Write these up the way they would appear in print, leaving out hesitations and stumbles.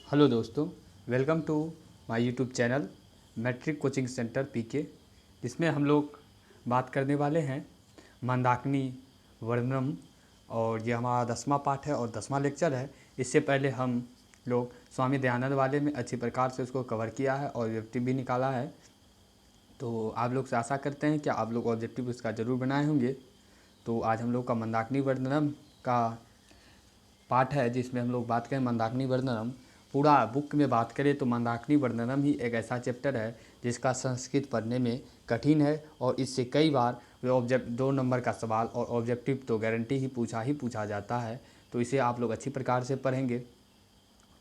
Hello दोस्तों, welcome to my YouTube channel matric coaching centre P K. इसमें हम लोग बात करने वाले हैं मंदाकिनी वर्णम और ये हमारा 10वां पाठ है और 10वां लेक्चर है। इससे पहले हम लोग स्वामी दयानंद वाले में अच्छी प्रकार से उसको कवर किया है और ऑब्जेक्टिव भी निकाला है। तो आप लोग से आशा करते हैं कि आप लोग ऑब्जेक्टिव उसका ज़रूर बनाए होंगे। तो आज हम लोग का मंदाकिनी वर्णनम का पाठ है जिसमें हम लोग बात करें मंदाकिनी वर्णनम। पूरा बुक में बात करें तो मंदाकिनी वर्णनम ही एक ऐसा चैप्टर है जिसका संस्कृत पढ़ने में कठिन है और इससे कई बार 2 नंबर का सवाल और ऑब्जेक्टिव तो गारंटी ही पूछा जाता है। तो इसे आप लोग अच्छी प्रकार से पढ़ेंगे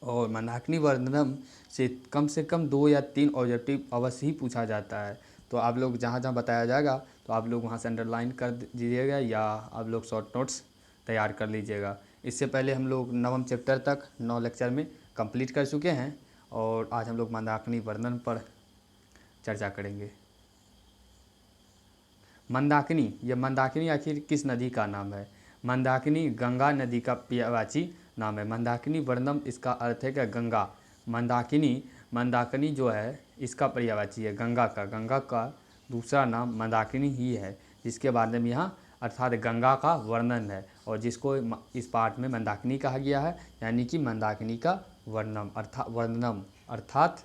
और मंदाकिनी वर्णनम से कम 2 या 3 ऑब्जेक्टिव अवश्य ही पूछा जाता है। तो आप लोग जहाँ जहाँ बताया जाएगा तो आप लोग वहाँ से अंडरलाइन कर दीजिएगा या आप लोग शॉर्ट नोट्स तैयार कर लीजिएगा। इससे पहले हम लोग 9वें चैप्टर तक 9 लेक्चर में कंप्लीट कर चुके हैं और आज हम लोग मंदाकिनी वर्णन पर चर्चा करेंगे। मंदाकिनी, यह मंदाकिनी आखिर किस नदी का नाम है? मंदाकिनी गंगा नदी का पर्यायवाची नाम है। मंदाकिनी वर्णम इसका अर्थ है कि गंगा। मंदाकिनी जो है इसका पर्यायवाची है गंगा का दूसरा नाम मंदाकिनी ही है, जिसके बारे में यहाँ अर्थात गंगा का वर्णन है और जिसको इस पाठ में मंदाकिनी कहा गया है, यानी कि मंदाकिनी का वर्णम अर्थात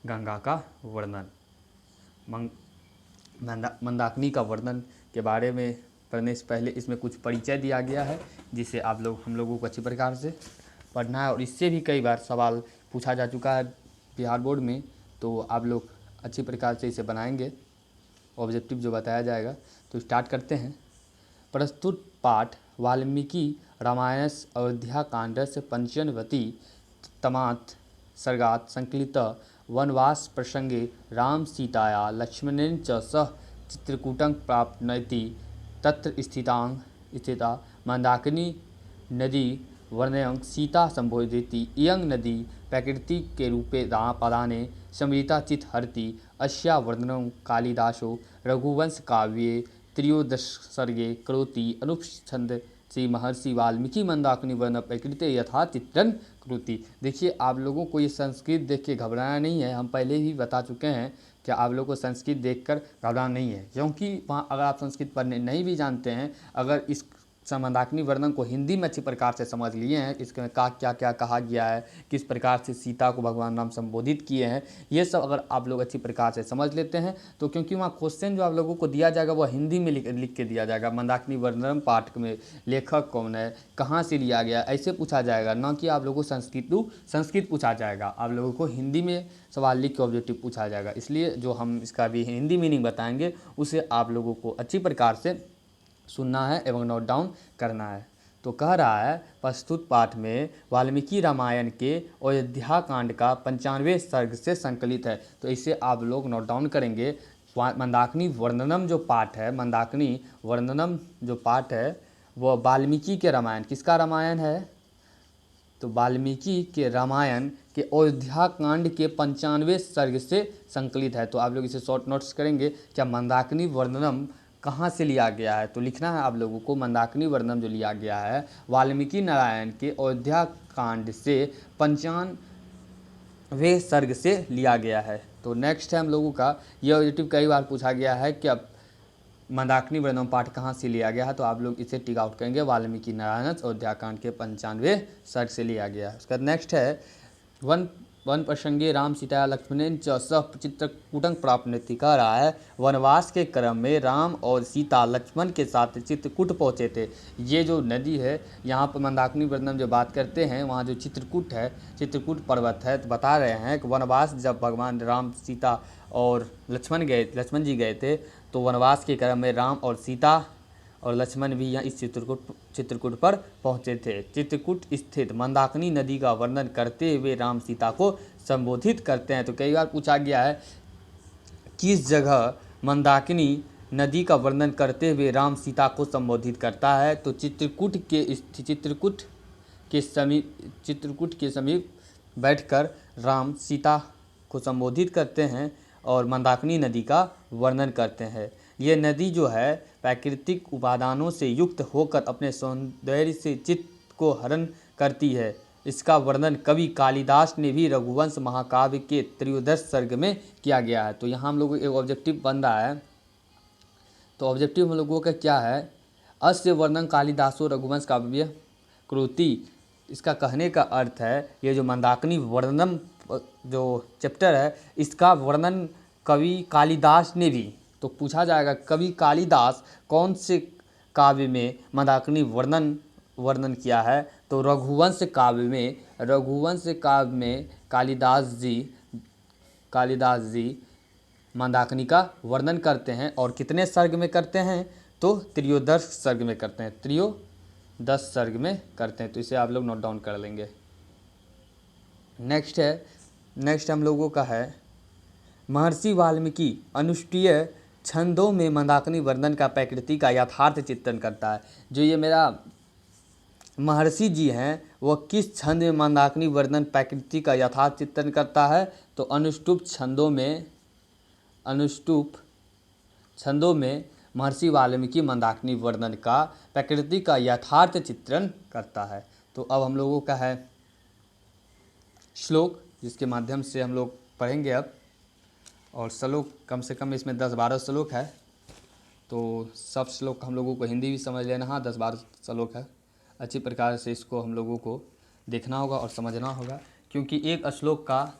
गंगा का वर्णन। मंदाकिनी का वर्णन के बारे में पढ़ने से पहले इसमें कुछ परिचय दिया गया है जिसे हम लोगों को अच्छी प्रकार से पढ़ना है और इससे भी कई बार सवाल पूछा जा चुका है बिहार बोर्ड में। तो आप लोग अच्छी प्रकार से इसे बनाएंगे, ऑब्जेक्टिव जो बताया जाएगा। तो स्टार्ट करते हैं। प्रस्तुत पाठ वाल्मीकि रामायण अयोध्या कांड से पंचनवति तमात् सर्गात् संकलित वनवास प्रसंगे राम सीताया लक्ष्मणेन च सह चित्रकूटं प्राप्नोति तत्र स्थिता मंदाकिनी नदी वर्णयं सीता संबोधयति। इयं नदी प्रकृति के रूपे पदाने समृता चित हरति। अस्या वर्णनं कालिदासो रघुवंश काव्ये त्रयोदश सर्गे करोति। अनुच्छंद श्री महर्षि वाल्मीकि मंदाकिनी वर्ण प्रकृति यथा चित्रण करोति। देखिए, आप लोगों को ये संस्कृत देख के घबराना नहीं है। हम पहले ही बता चुके हैं कि आप लोगों को संस्कृत देखकर घबराना नहीं है, क्योंकि वहाँ अगर आप संस्कृत पढ़ने नहीं भी जानते हैं, अगर इस मंदाकिनी वर्णन को हिंदी में अच्छी प्रकार से समझ लिए हैं, इसमें क्या क्या कहा गया है, किस प्रकार से सीता को भगवान राम संबोधित किए हैं, ये सब अगर आप लोग अच्छी प्रकार से समझ लेते हैं तो क्योंकि वहाँ क्वेश्चन जो आप लोगों को दिया जाएगा वो हिंदी में लिख के दिया जाएगा। मंदाकिनी वर्णन पाठ में लेखक कौन है, कहाँ से लिया गया, ऐसे पूछा जाएगा, ना कि आप लोगों को संस्कृत पूछा जाएगा। आप लोगों को हिंदी में सवाल लिख के ऑब्जेक्टिव पूछा जाएगा। इसलिए जो हम इसका भी हिंदी मीनिंग बताएंगे उसे आप लोगों को अच्छी प्रकार से सुनना है एवं नोट डाउन करना है। तो कह रहा है प्रस्तुत पाठ में वाल्मीकि रामायण के अयोध्या कांड का 95वें सर्ग से संकलित है। तो इसे आप लोग नोट डाउन करेंगे। मंदाकिनी वर्णनम जो पाठ है वह वाल्मीकि के रामायण, किसका रामायण है? तो वाल्मीकि के रामायण के अयोध्या कांड के 95वें सर्ग से संकलित है। तो आप लोग इसे शॉर्ट नोट्स करेंगे। क्या मंदाकिनी वर्णनम कहाँ से लिया गया है? तो लिखना है आप लोगों को मंदाकिनी वर्णनम जो लिया गया है वाल्मीकि नारायण के अयोध्या कांड से 95वें सर्ग से लिया गया है। तो नेक्स्ट है हम लोगों का यह ऑब्जेक्टिव कई बार पूछा गया है कि अब मंदाकिनी वर्णनम पाठ कहाँ से लिया गया है। तो आप लोग इसे टिक आउट करेंगे, वाल्मीकि नारायण अयोध्या कांड के 95वें सर्ग से लिया गया है। उसके बाद नेक्स्ट है वन प्रसंगे राम सीता लक्ष्मणेन च सह चित्रकूटं प्राप्नोति। कह रहा है वनवास के क्रम में राम और सीता लक्ष्मण के साथ चित्रकूट पहुँचे थे। ये जो नदी है, यहाँ पर मंदाकिनी वर्णन जो बात करते हैं वहाँ जो चित्रकूट है, चित्रकूट पर्वत है, तो बता रहे हैं कि वनवास जब भगवान राम सीता और लक्ष्मण जी गए थे तो वनवास के क्रम में राम और सीता और लक्ष्मण भी यहाँ इस चित्रकूट पर पहुँचे थे। चित्रकूट स्थित मंदाकिनी नदी का वर्णन करते हुए राम सीता को संबोधित करते हैं। तो कई बार पूछा गया है किस जगह मंदाकिनी नदी का वर्णन करते हुए राम सीता को संबोधित करता है। तो चित्रकूट के समीप बैठकर राम सीता को संबोधित करते हैं और मंदाकिनी नदी का वर्णन करते हैं। ये नदी जो है प्राकृतिक उपादानों से युक्त होकर अपने सौंदर्य से चित्त को हरण करती है। इसका वर्णन कवि कालिदास ने भी रघुवंश महाकाव्य के त्रयोदश सर्ग में किया गया है। तो यहाँ हम लोग एक ऑब्जेक्टिव बन रहा है। तो ऑब्जेक्टिव हम लोगों का क्या है, अस्य वर्णन कालिदासो रघुवंश काव्य कृति। इसका कहने का अर्थ है ये जो मंदाकिनी वर्णनम जो चैप्टर है इसका वर्णन कवि कालिदास ने भी, तो पूछा जाएगा कवि कालिदास कौन से काव्य में मंदाकिनी वर्णन किया है, तो रघुवंश काव्य में कालिदास जी मंदाकिनी का वर्णन करते हैं। और कितने सर्ग में करते हैं, तो त्रयोदश सर्ग में करते हैं, त्रयोदश सर्ग में करते हैं। तो इसे आप लोग नोट डाउन कर लेंगे। नेक्स्ट हम लोगों का है महर्षि वाल्मीकि अनुष्टुप्य छंदों में मंदाकिनी वर्णन का प्रकृति का यथार्थ चित्रण करता है। जो ये मेरा महर्षि जी हैं वह किस छंद में मंदाकिनी वर्णन प्रकृति का यथार्थ चित्रण करता है, तो अनुष्टुप छंदों में महर्षि वाल्मीकि मंदाकिनी वर्णन का प्रकृति का यथार्थ चित्रण करता है। तो अब हम लोगों का है श्लोक, जिसके माध्यम से हम लोग पढ़ेंगे अब। और श्लोक कम से कम इसमें 10-12 श्लोक है, तो सब श्लोक हम लोगों को हिंदी भी समझ लेना। हाँ, 10-12 श्लोक है, अच्छी प्रकार से इसको हम लोगों को देखना होगा और समझना होगा। क्योंकि एक श्लोक का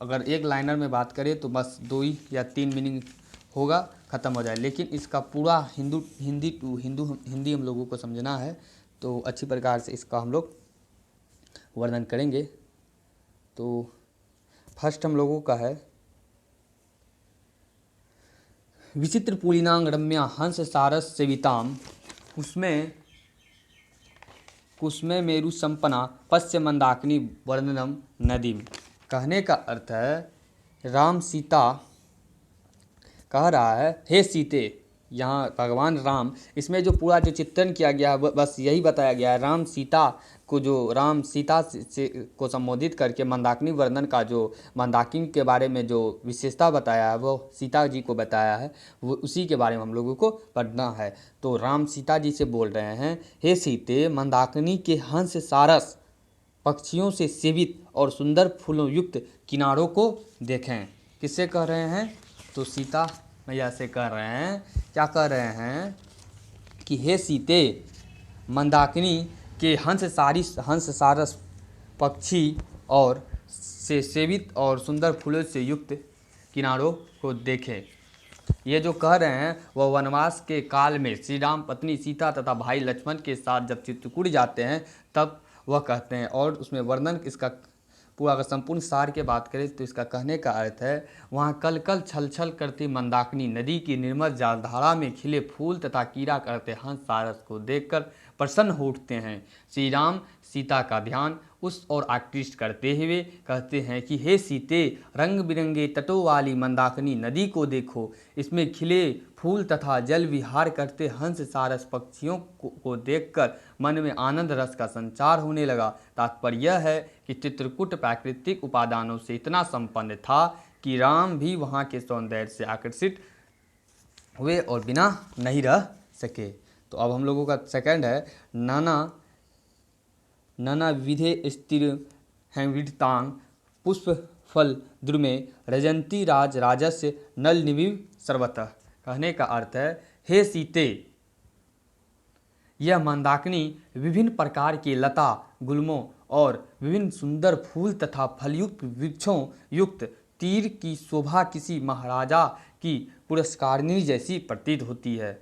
अगर एक लाइनर में बात करें तो बस 2 या 3 मीनिंग होगा, ख़त्म हो जाए। लेकिन इसका पूरा हिंदी हम लोगों को समझना है, तो अच्छी प्रकार से इसका हम लोग वर्णन करेंगे। तो फर्स्ट हम लोगों का है विचित्र पुलिनांग रम्या हंस सारस सेविताम कुसुमे मेरु संपन्ना पश्य मंदाकिनी वर्णनम नदीम। कहने का अर्थ है राम सीता कह रहा है हे सीते, यहाँ भगवान राम, इसमें जो पूरा जो चित्रण किया गया है बस यही बताया गया है। राम सीता से को संबोधित करके मंदाकिनी वर्णन का जो मंदाकिनी के बारे में जो विशेषता बताया है वो सीता जी को बताया है, वो उसी के बारे में हम लोगों को पढ़ना है। तो राम सीता जी से बोल रहे हैं हे सीते, मंदाकिनी के हंस सारस पक्षियों से सेवित और सुंदर फूलों युक्त किनारों को देखें। किससे कह रहे हैं, तो सीता मैया से कह रहे हैं। क्या कह रहे हैं कि हे सीते, मंदाकिनी के हंस सारस पक्षी और से सेवित और सुंदर फूलों से युक्त किनारों को देखें। ये जो कह रहे हैं वह वनवास के काल में श्री राम पत्नी सीता तथा भाई लक्ष्मण के साथ जब चित्रकूट जाते हैं तब वह कहते हैं। और उसमें वर्णन इसका पूरा अगर संपूर्ण सार के बात करें तो इसका कहने का अर्थ है वहाँ कल कल छल छल करती मंदाकिनी नदी की निर्मल जलधारा में खिले फूल तथा कीड़ा करते हंस सारस को देखकर प्रसन्न हो उठते हैं। श्री राम सीता का ध्यान उस ओर आकृष्ट करते हुए कहते हैं कि हे सीते, रंग बिरंगे तटों वाली मंदाकिनी नदी को देखो, इसमें खिले फूल तथा जल विहार करते हंस सारस पक्षियों को देखकर मन में आनंद रस का संचार होने लगा। तात्पर्य यह है कि चित्रकूट प्राकृतिक उपादानों से इतना संपन्न था कि राम भी वहाँ के सौंदर्य से आकर्षित हुए और बिना नहीं रह सके। तो अब हम लोगों का सेकंड है नाना विधे स्थिर हैं विडतांग पुष्प फल द्रुमे रजंती राजस्य नल निविव सर्वतः। कहने का अर्थ है हे सीते, यह मंदाकिनी विभिन्न प्रकार के लता गुल्मों और विभिन्न सुंदर फूल तथा फलयुक्त वृक्षों युक्त तीर की शोभा किसी महाराजा की पुरस्कारिणी जैसी प्रतीत होती है।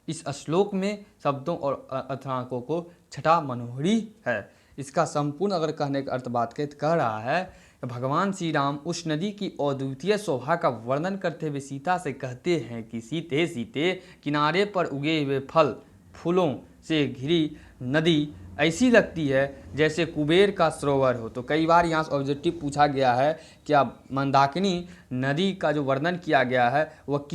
इस श्लोक में शब्दों और अर्थांकों को छठा मनोहरी है। इसका संपूर्ण अगर कहने का अर्थ बात करें तो कह रहा है भगवान श्री राम उस नदी की अद्वितीय शोभा का वर्णन करते हुए सीता से कहते हैं कि सीते सीते, किनारे पर उगे हुए फल फूलों से घिरी नदी ऐसी लगती है जैसे कुबेर का सरोवर हो। तो कई बार यहाँ ऑब्जेक्टिव पूछा गया है क्या मंदाकिनी नदी का जो वर्णन किया गया है वह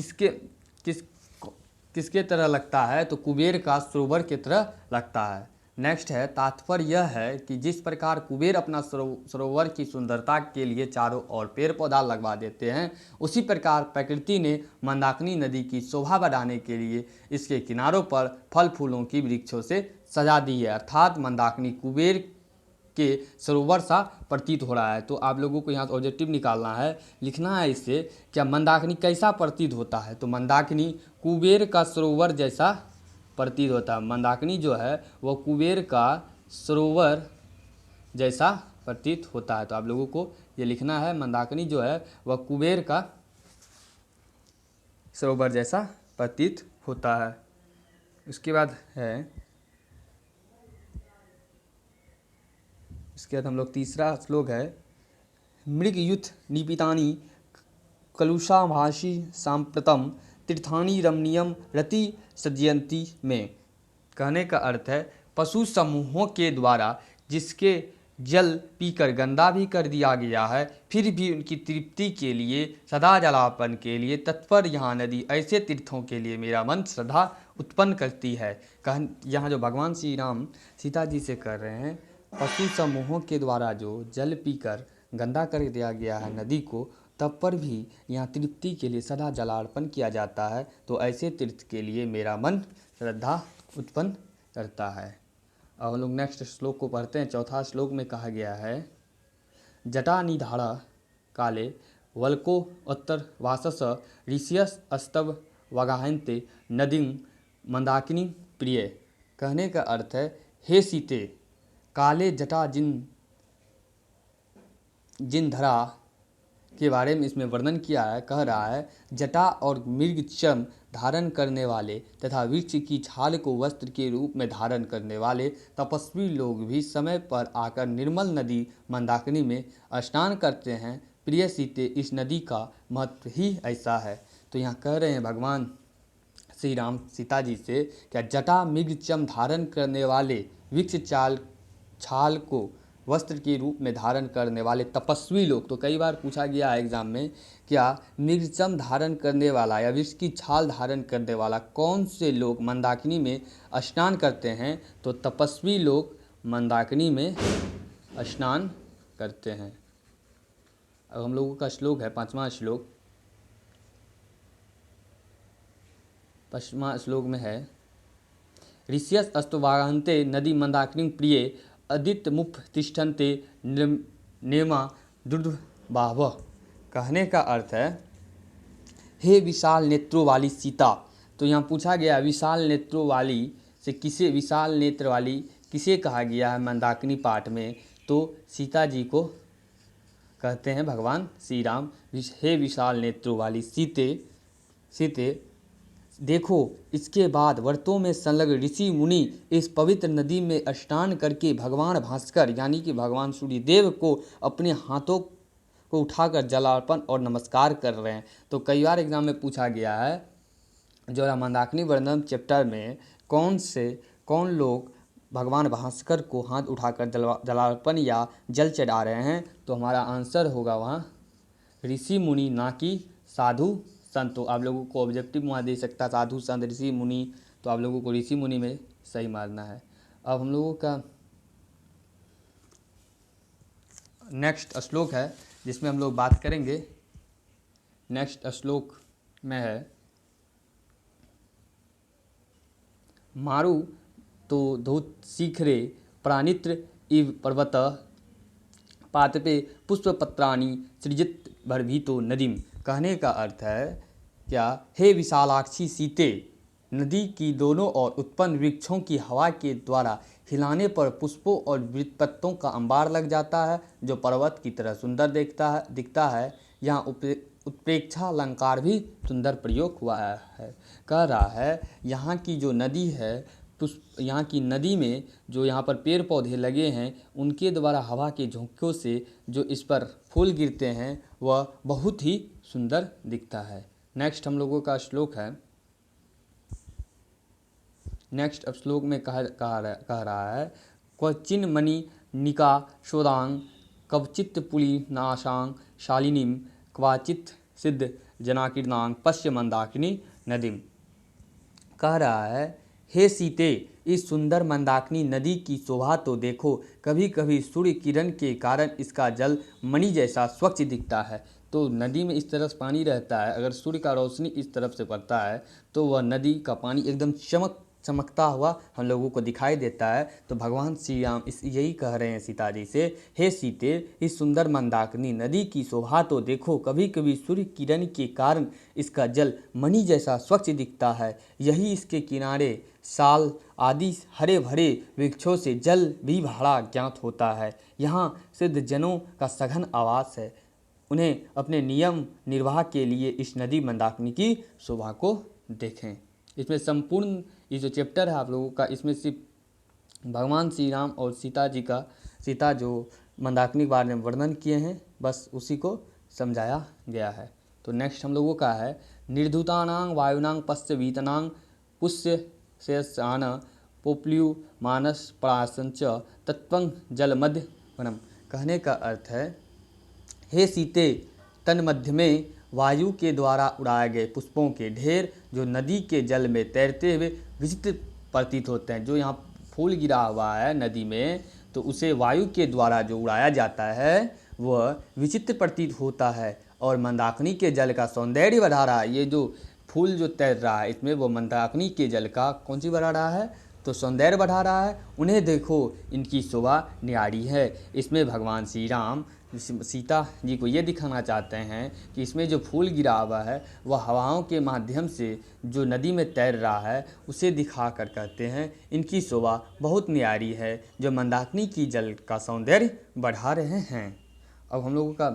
किसके तरह लगता है, तो कुबेर का सरोवर की तरह लगता है। नेक्स्ट है तात्पर्य यह है कि जिस प्रकार कुबेर अपना सरोवर की सुंदरता के लिए चारों ओर पेड़ पौधा लगवा देते हैं, उसी प्रकार प्रकृति ने मंदाकिनी नदी की शोभा बढ़ाने के लिए इसके किनारों पर फल फूलों की वृक्षों से सजा दी है। अर्थात मंदाकिनी कुबेर के सरोवर सा प्रतीत हो रहा है। तो आप लोगों को यहाँ से ऑब्जेक्टिव निकालना है, लिखना है इससे क्या मंदाकिनी कैसा प्रतीत होता है। तो मंदाकिनी कुबेर का सरोवर जैसा प्रतीत होता है। मंदाकिनी जो है वह कुबेर का सरोवर जैसा प्रतीत होता है। तो आप लोगों को ये लिखना है मंदाकिनी जो है वह कुबेर का सरोवर जैसा प्रतीत होता है। उसके बाद हम लोग तीसरा श्लोक है, मृगयुथ निपितानि कलुषाभाषी सांप्रतम तीर्थानि रमणीयम रति सज्जयंती में। कहने का अर्थ है पशु समूहों के द्वारा जिसके जल पीकर गंदा भी कर दिया गया है, फिर भी उनकी तृप्ति के लिए सदा जलापन के लिए तत्पर यहाँ नदी ऐसे तीर्थों के लिए मेरा मन श्रद्धा उत्पन्न करती है। यहाँ जो भगवान श्री राम सीता जी से कर रहे हैं, पशु समूहों के द्वारा जो जल पीकर गंदा कर दिया गया है नदी को, तब पर भी यहाँ तृप्ति के लिए सदा जलार्पण किया जाता है। तो ऐसे तीर्थ के लिए मेरा मन श्रद्धा उत्पन्न करता है। अब हम लोग नेक्स्ट श्लोक को पढ़ते हैं। चौथा श्लोक में कहा गया है, जटा निधाड़ा काले वल्को उत्तर वासस ऋषियस अस्तव वगाहन्ते नदीं मंदाकिनी प्रिय। कहने का अर्थ है हे सीते, काले जटा जिन धरा के बारे में इसमें वर्णन किया है। कह रहा है जटा और मृग चर्म धारण करने वाले तथा वृक्ष की छाल को वस्त्र के रूप में धारण करने वाले तपस्वी लोग भी समय पर आकर निर्मल नदी मंदाकिनी में स्नान करते हैं। प्रिय सीते, इस नदी का महत्व ही ऐसा है। तो यहाँ कह रहे हैं भगवान श्री राम सीता जी से, क्या जटा मृग चर्म धारण करने वाले वृक्ष छाल को वस्त्र के रूप में धारण करने वाले तपस्वी लोग। तो कई बार पूछा गया है एग्जाम में, क्या मृगचम धारण करने वाला या वृक्ष की छाल धारण करने वाला कौन से लोग मंदाकिनी में स्नान करते हैं। तो तपस्वी लोग मंदाकिनी में स्नान करते हैं। अब हम लोगों का श्लोक है पांचवा श्लोक। पांचवा श्लोक में है, ऋषियस अस्तवागन्ते नदी मंदाकिनी प्रिय अदित मुफ तिष्ठन्ते नेमा दुर्बाह। कहने का अर्थ है हे विशाल नेत्रों वाली सीता। तो यहाँ पूछा गया विशाल नेत्रों वाली से विशाल नेत्र वाली किसे कहा गया है मंदाकिनी पाठ में। तो सीता जी को कहते हैं भगवान श्री राम, हे विशाल नेत्रों वाली सीते देखो, इसके बाद व्रतों में संलग्न ऋषि मुनि इस पवित्र नदी में स्नान करके भगवान भास्कर यानी कि भगवान सूर्यदेव को अपने हाथों को उठाकर जलार्पण और नमस्कार कर रहे हैं। तो कई बार एग्जाम में पूछा गया है जो मंदाकिनी वर्णन चैप्टर में कौन लोग भगवान भास्कर को हाथ उठाकर जलार्पण या जल चढ़ा रहे हैं। तो हमारा आंसर होगा वहाँ ऋषि मुनि, ना कि साधु संत। तो आप लोगों को ऑब्जेक्टिव वहाँ दे सकता साधु संत ऋषि मुनि, तो आप लोगों को ऋषि मुनि में सही मारना है। अब हम लोगों का नेक्स्ट श्लोक है जिसमें हम लोग बात करेंगे। नेक्स्ट श्लोक में है, मारु तो धूत शिखरे प्राणित्र इव पर्वत पातपे पुष्पपत्राणि सृजित भरभीतो नदीम। कहने का अर्थ है क्या हे विशालाक्षी सीते, नदी की दोनों ओर उत्पन्न वृक्षों की हवा के द्वारा हिलाने पर पुष्पों और वृत्तपत्तों का अंबार लग जाता है जो पर्वत की तरह सुंदर दिखता है। यहाँ उत्प्रेक्षा अलंकार भी सुंदर प्रयोग हुआ है। कह रहा है यहाँ की जो नदी है, यहाँ की नदी में जो यहाँ पर पेड़ पौधे लगे हैं उनके द्वारा हवा के झोंकों से जो इस पर फूल गिरते हैं वह बहुत ही सुंदर दिखता है। नेक्स्ट हम लोगों का श्लोक है। नेक्स्ट श्लोक में कह रहा है, क्वचिन मणि निका शोदांग कवचित पुली नाशांग शालिनीम क्वाचित सिद्ध जनाकीर्णांग पश्य मंदाकिनी नदीम। कह रहा है हे सीते, इस सुंदर मंदाकिनी नदी की शोभा तो देखो, कभी कभी सूर्य किरण के कारण इसका जल मणि जैसा स्वच्छ दिखता है। तो नदी में इस तरफ पानी रहता है, अगर सूर्य का रोशनी इस तरफ से पड़ता है तो वह नदी का पानी एकदम चमकता हुआ हम लोगों को दिखाई देता है। तो भगवान श्री राम इस यही कह रहे हैं सीता जी से, हे सीते, इस सुंदर मंदाकिनी नदी की शोभा तो देखो, कभी कभी सूर्य किरण के कारण इसका जल मणि जैसा स्वच्छ दिखता है। यही इसके किनारे साल आदि हरे भरे वृक्षों से जल भी भरा ज्ञात होता है। यहाँ सिद्ध जनों का सघन आवास है, उन्हें अपने नियम निर्वाह के लिए इस नदी मंदाकिनी की शोभा को देखें। इसमें संपूर्ण ये जो चैप्टर है आप लोगों का, इसमें सिर्फ भगवान श्री राम और सीता जो मंदाकिनी के बारे में वर्णन किए हैं, बस उसी को समझाया गया है। तो नेक्स्ट हम लोगों का है, निर्धुतानां वायुनां पश्च वीतनां पुष्य शेषान पोप्ल्यू मानस परासंच तत्वं जलमध्य वनम। कहने का अर्थ है, हे सीते, तन मध्य में वायु के द्वारा उड़ाए गए पुष्पों के ढेर जो नदी के जल में तैरते हुए विचित्र प्रतीत होते हैं। जो यहाँ फूल गिरा हुआ है नदी में, तो उसे वायु के द्वारा जो उड़ाया जाता है वह विचित्र प्रतीत होता है और मंदाकिनी के जल का सौंदर्य बढ़ा रहा है। ये जो फूल जो तैर रहा है इसमें वो मंदाकिनी के जल का कौन सी बढ़ा रहा है, तो सौंदर्य बढ़ा रहा है। उन्हें देखो, इनकी शोभा न्यारी है। इसमें भगवान श्री राम सीता जी को ये दिखाना चाहते हैं कि इसमें जो फूल गिरा हुआ है वह हवाओं के माध्यम से जो नदी में तैर रहा है उसे दिखा कर कहते हैं इनकी शोभा बहुत न्यारी है, जो मंदाकिनी की जल का सौंदर्य बढ़ा रहे हैं। अब हम लोगों का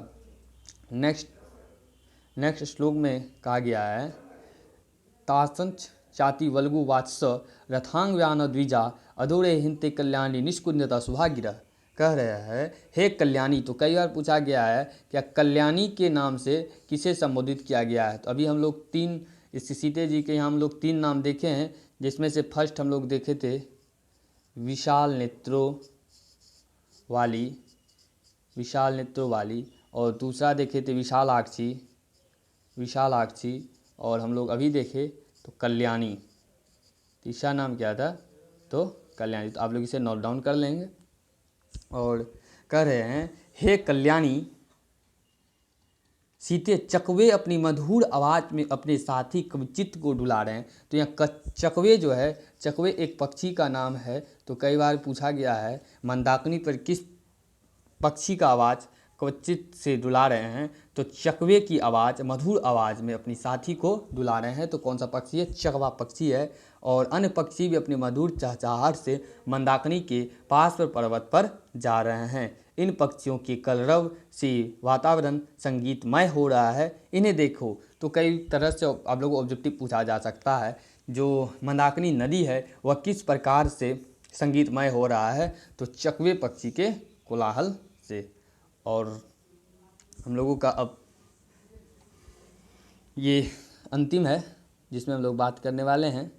नेक्स्ट श्लोक में कहा गया है, तासंच चाति वल्गु वात्स रथांग व्यान द्विजा अधोरे हिंते कल्याणी निष्कुंजता सुभागिरह। कह रहे हैं, हे कल्याणी। तो कई बार पूछा गया है क्या कल्याणी के नाम से किसे संबोधित किया गया है। तो अभी हम लोग इस सीते जी के यहाँ हम लोग 3 नाम देखे हैं, जिसमें से फर्स्ट हम लोग देखे थे विशाल नेत्रों वाली, और दूसरा देखे थे विशालाक्षी, और हम लोग अभी देखे तो कल्याणी। तीसरा नाम क्या था, तो कल्याणी। तो आप लोग इसे नोट डाउन कर लेंगे। और कह रहे हैं, हे कल्याणी सीते, चकवे अपनी मधुर आवाज़ में अपने साथी कवचित को डुला रहे हैं। तो यहाँ चकवे जो है, चकवे एक पक्षी का नाम है। तो कई बार पूछा गया है मंदाकिनी पर किस पक्षी का आवाज़ कवचित से डुला रहे हैं, तो चकवे की आवाज़ मधुर आवाज़ में अपनी साथी को डुला रहे हैं। तो कौन सा पक्षी है, चकवा पक्षी है। और अन्य पक्षी भी अपनी मधुर चहचहाहट से मंदाकिनी के पास पर पर्वत पर जा रहे हैं। इन पक्षियों के कलरव से वातावरण संगीतमय हो रहा है, इन्हें देखो। तो कई तरह से आप लोगों को ऑब्जेक्टिव पूछा जा सकता है, जो मंदाकिनी नदी है वह किस प्रकार से संगीतमय हो रहा है, तो चकवे पक्षी के कोलाहल से। और हम लोगों का अब ये अंतिम है जिसमें हम लोग बात करने वाले हैं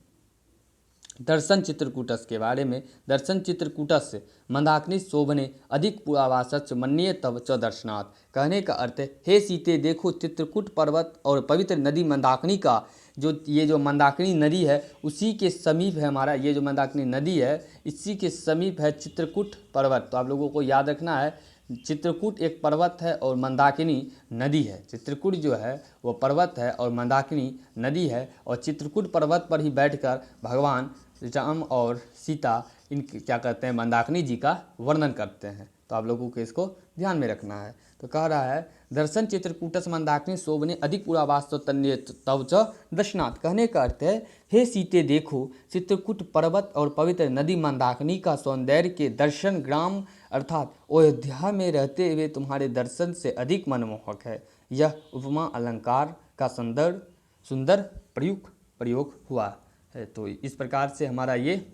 दर्शन चित्रकूटस्य के बारे में। दर्शन चित्रकूटस्य मंदाकिनी शोभने अधिक पुरावासच मन्ये तव च दर्शनात्। कहने का अर्थ है, हे सीते, देखो चित्रकूट पर्वत और पवित्र नदी मंदाकिनी का ये जो मंदाकिनी नदी है उसी के समीप है हमारा ये जो मंदाकिनी नदी है, इसी के समीप है चित्रकूट पर्वत। तो आप लोगों को याद रखना है, चित्रकूट एक पर्वत है और मंदाकिनी नदी है। चित्रकूट जो है वो पर्वत है और मंदाकिनी नदी है। और चित्रकूट पर्वत पर ही बैठकर भगवान राम और सीता क्या करते हैं, मंदाकिनी जी का वर्णन करते हैं। तो आप लोगों को इसको ध्यान में रखना है। तो कह रहा है, दर्शन चित्रकूटस मंदाकिनी शोभने अधिक पुरावास तन्य तव च दर्शनात्। कहने का अर्थ है, हे सीते, देखो चित्रकूट पर्वत और पवित्र नदी मंदाकिनी का सौंदर्य के दर्शन ग्राम अर्थात अयोध्या में रहते हुए तुम्हारे दर्शन से अधिक मनमोहक है। यह उपमा अलंकार का सुंदर प्रयोग हुआ है। तो इस प्रकार से हमारा ये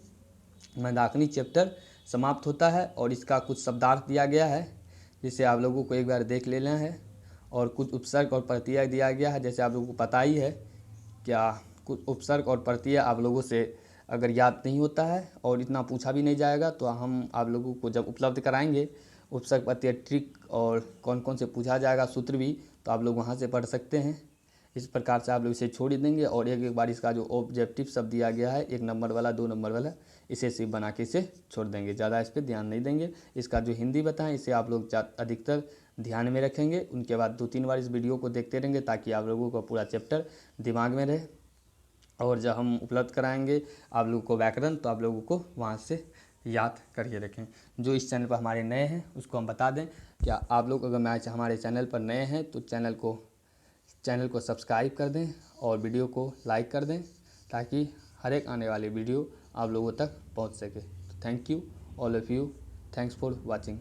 मंदाकिनी चैप्टर समाप्त होता है और इसका कुछ शब्दार्थ दिया गया है जिसे आप लोगों को एक बार देख लेना है। और कुछ उपसर्ग और प्रत्यय दिया गया है, जैसे आप लोगों को पता ही है क्या कुछ उपसर्ग और प्रत्यय आप लोगों से अगर याद नहीं होता है और इतना पूछा भी नहीं जाएगा तो हम आप लोगों को जब उपलब्ध कराएंगे उपसर्ग प्रत्यय ट्रिक और कौन कौन से पूछा जाएगा सूत्र भी, तो आप लोग वहाँ से पढ़ सकते हैं। इस प्रकार से आप लोग इसे छोड़ देंगे और एक बार इसका जो ऑब्जेक्टिव सब दिया गया है 1 नंबर वाला 2 नंबर वाला, इसे सिर्फ बना के इसे छोड़ देंगे, ज़्यादा इस पर ध्यान नहीं देंगे। इसका जो हिंदी बताएं इसे आप लोग अधिकतर ध्यान में रखेंगे। उनके बाद 2-3 बार इस वीडियो को देखते रहेंगे ताकि आप लोगों को पूरा चैप्टर दिमाग में रहे। और जब हम उपलब्ध कराएंगे आप लोगों को व्याकरण, तो आप लोगों को वहाँ से याद करके रखें। जो इस चैनल पर हमारे नए हैं उसको हम बता दें, क्या आप लोग अगर हमारे चैनल पर नए हैं तो चैनल को सब्सक्राइब कर दें और वीडियो को लाइक कर दें, ताकि हर एक आने वाली वीडियो आप लोगों तक पहुंच सके। तो thank you all of you, thanks for watching.